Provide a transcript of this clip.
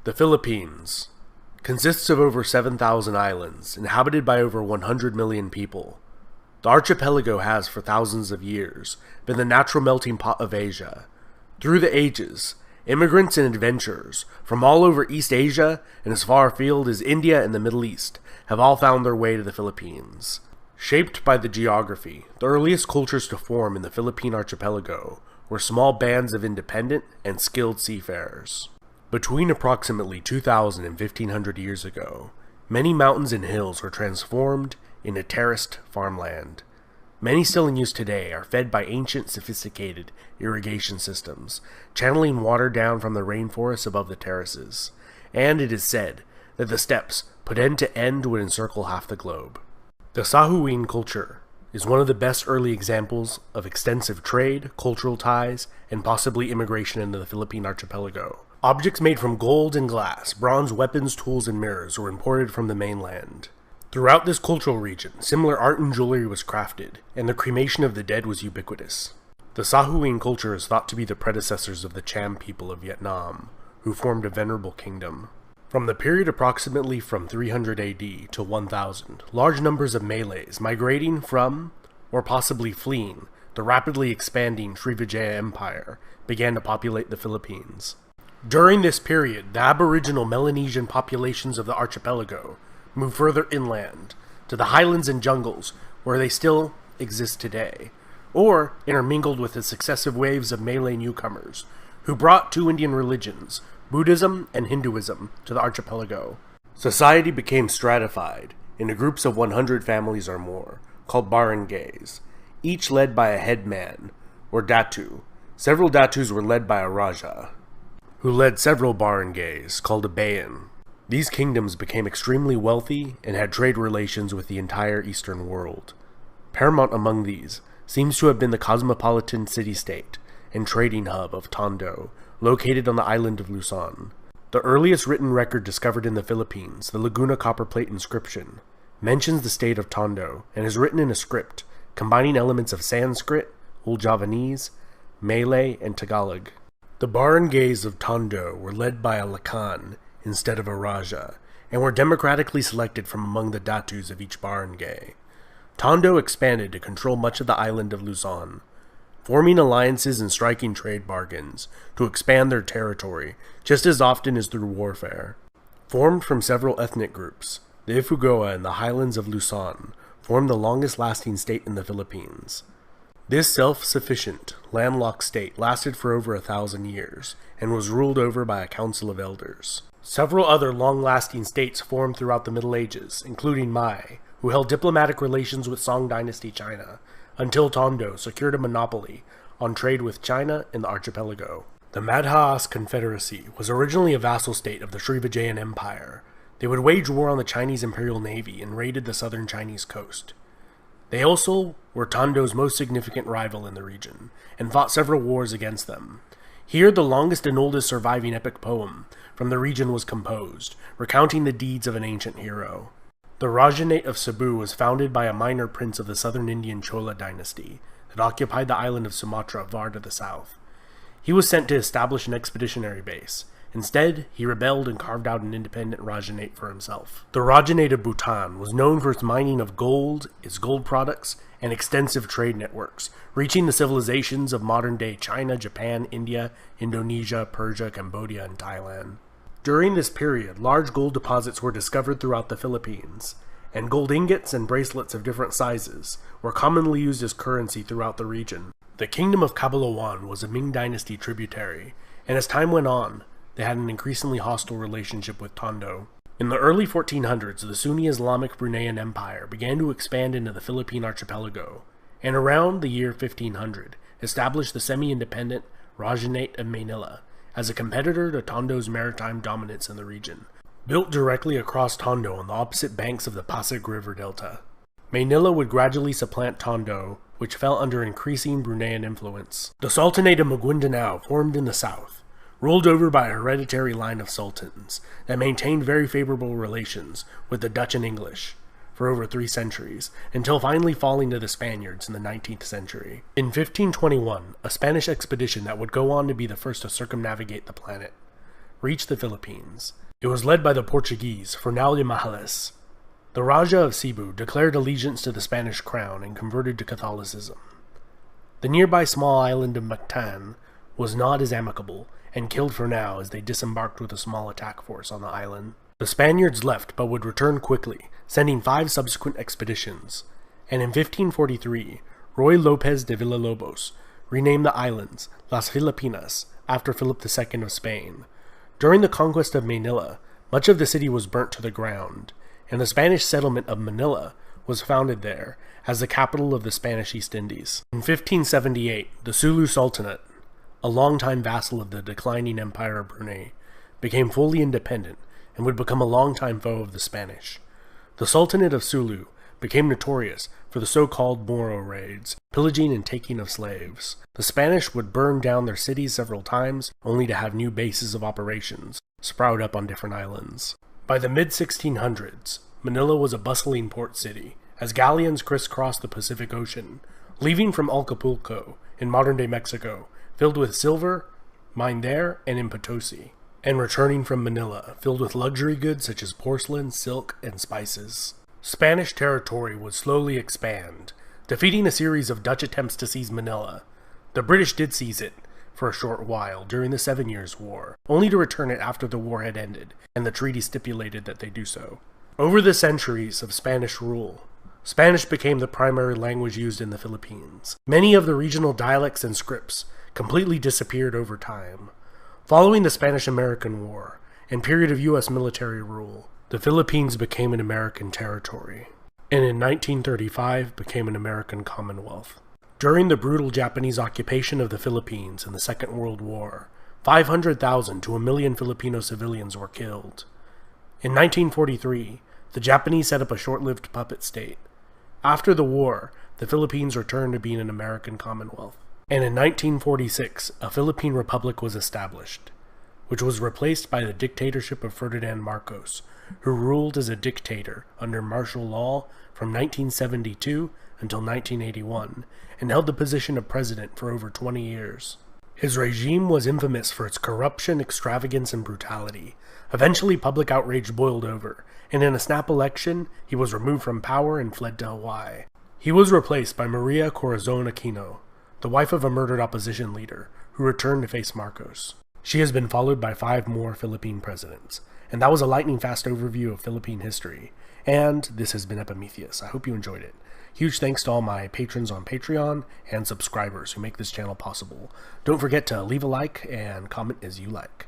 The Philippines consists of over 7,000 islands, inhabited by over 100 million people. The archipelago has, for thousands of years, been the natural melting pot of Asia. Through the ages, immigrants and adventurers from all over East Asia and as far afield as India and the Middle East have all found their way to the Philippines. Shaped by the geography, the earliest cultures to form in the Philippine archipelago were small bands of independent and skilled seafarers. Between approximately 2,000 and 1,500 years ago, many mountains and hills were transformed into terraced farmland. Many still in use today are fed by ancient sophisticated irrigation systems, channeling water down from the rainforests above the terraces, and it is said that the steppes put end to end would encircle half the globe. The Sahuin culture is one of the best early examples of extensive trade, cultural ties, and possibly immigration into the Philippine archipelago. Objects made from gold and glass, bronze weapons, tools, and mirrors were imported from the mainland. Throughout this cultural region, similar art and jewelry was crafted, and the cremation of the dead was ubiquitous. The Sahuin culture is thought to be the predecessors of the Cham people of Vietnam, who formed a venerable kingdom. From the period approximately from 300 AD to 1000, large numbers of Malays migrating from, or possibly fleeing, the rapidly expanding Srivijaya Empire began to populate the Philippines. During this period, the aboriginal Melanesian populations of the archipelago moved further inland, to the highlands and jungles where they still exist today, or intermingled with the successive waves of Malay newcomers, who brought two Indian religions, Buddhism and Hinduism, to the archipelago. Society became stratified into groups of 100 families or more, called barangays, each led by a headman, or datu. Several datus were led by a raja, who led several barangays, called a bayan. These kingdoms became extremely wealthy and had trade relations with the entire eastern world. Paramount among these seems to have been the cosmopolitan city-state and trading hub of Tondo, located on the island of Luzon. The earliest written record discovered in the Philippines, the Laguna copperplate inscription, mentions the state of Tondo and is written in a script combining elements of Sanskrit, Old Javanese, Malay, and Tagalog. The barangays of Tondo were led by a lakan instead of a raja, and were democratically selected from among the datus of each barangay. Tondo expanded to control much of the island of Luzon, forming alliances and striking trade bargains to expand their territory just as often as through warfare. Formed from several ethnic groups, the Ifugao and the highlands of Luzon formed the longest-lasting state in the Philippines. This self-sufficient, landlocked state lasted for over 1,000 years, and was ruled over by a council of elders. Several other long-lasting states formed throughout the Middle Ages, including Mai, who held diplomatic relations with Song Dynasty China, until Tondo secured a monopoly on trade with China in the archipelago. The Madhas Confederacy was originally a vassal state of the Srivijayan Empire. They would wage war on the Chinese Imperial Navy and raided the southern Chinese coast. They also were Tondo's most significant rival in the region, and fought several wars against them. Here the longest and oldest surviving epic poem from the region was composed, recounting the deeds of an ancient hero. The Rajanate of Cebu was founded by a minor prince of the southern Indian Chola dynasty that occupied the island of Sumatra far to the south. He was sent to establish an expeditionary base. Instead, he rebelled and carved out an independent Rajanate for himself. The Rajanate of Bhutan was known for its mining of gold, its gold products, and extensive trade networks, reaching the civilizations of modern-day China, Japan, India, Indonesia, Persia, Cambodia, and Thailand. During this period, large gold deposits were discovered throughout the Philippines, and gold ingots and bracelets of different sizes were commonly used as currency throughout the region. The kingdom of Cabalawan was a Ming dynasty tributary, and as time went on, they had an increasingly hostile relationship with Tondo. In the early 1400s, the Sunni Islamic Bruneian Empire began to expand into the Philippine archipelago, and around the year 1500, established the semi-independent Rajanate of Manila as a competitor to Tondo's maritime dominance in the region. Built directly across Tondo on the opposite banks of the Pasig River Delta, Manila would gradually supplant Tondo, which fell under increasing Bruneian influence. The Sultanate of Maguindanao formed in the south, ruled over by a hereditary line of sultans that maintained very favorable relations with the Dutch and English for over 3 centuries, until finally falling to the Spaniards in the 19th century. In 1521, a Spanish expedition that would go on to be the first to circumnavigate the planet reached the Philippines. It was led by the Portuguese, Fernão de Magalhães. The Raja of Cebu declared allegiance to the Spanish crown and converted to Catholicism. The nearby small island of Mactan was not as amicable and killed Fernão as they disembarked with a small attack force on the island. The Spaniards left but would return quickly, sending 5 subsequent expeditions, and in 1543, Ruy López de Villalobos renamed the islands Las Filipinas after Philip II of Spain. During the conquest of Manila, much of the city was burnt to the ground, and the Spanish settlement of Manila was founded there as the capital of the Spanish East Indies. In 1578, the Sulu Sultanate, a longtime vassal of the declining Empire of Brunei, became fully independent and would become a longtime foe of the Spanish. The Sultanate of Sulu became notorious for the so-called Moro raids, pillaging and taking of slaves. The Spanish would burn down their cities several times, only to have new bases of operations sprout up on different islands. By the mid-1600s, Manila was a bustling port city, as galleons crisscrossed the Pacific Ocean, leaving from Acapulco, in modern-day Mexico, filled with silver, mined there and in Potosi, and returning from Manila, filled with luxury goods such as porcelain, silk, and spices. Spanish territory would slowly expand, defeating a series of Dutch attempts to seize Manila. The British did seize it for a short while during the 7 Years' War, only to return it after the war had ended, and the treaty stipulated that they do so. Over the centuries of Spanish rule, Spanish became the primary language used in the Philippines. Many of the regional dialects and scripts completely disappeared over time. Following the Spanish-American War and period of U.S. military rule, the Philippines became an American territory, and in 1935 became an American Commonwealth. During the brutal Japanese occupation of the Philippines in the Second World War, 500,000 to 1 million Filipino civilians were killed. In 1943, the Japanese set up a short-lived puppet state. After the war, the Philippines returned to being an American Commonwealth. And in 1946, a Philippine Republic was established, which was replaced by the dictatorship of Ferdinand Marcos, who ruled as a dictator under martial law from 1972 until 1981, and held the position of president for over 20 years. His regime was infamous for its corruption, extravagance, and brutality. Eventually, public outrage boiled over, and in a snap election, he was removed from power and fled to Hawaii. He was replaced by Maria Corazon Aquino, the wife of a murdered opposition leader, who returned to face Marcos. She has been followed by 5 more Philippine presidents. And that was a lightning-fast overview of Philippine history. And this has been Epimetheus. I hope you enjoyed it. Huge thanks to all my patrons on Patreon and subscribers who make this channel possible. Don't forget to leave a like and comment as you like.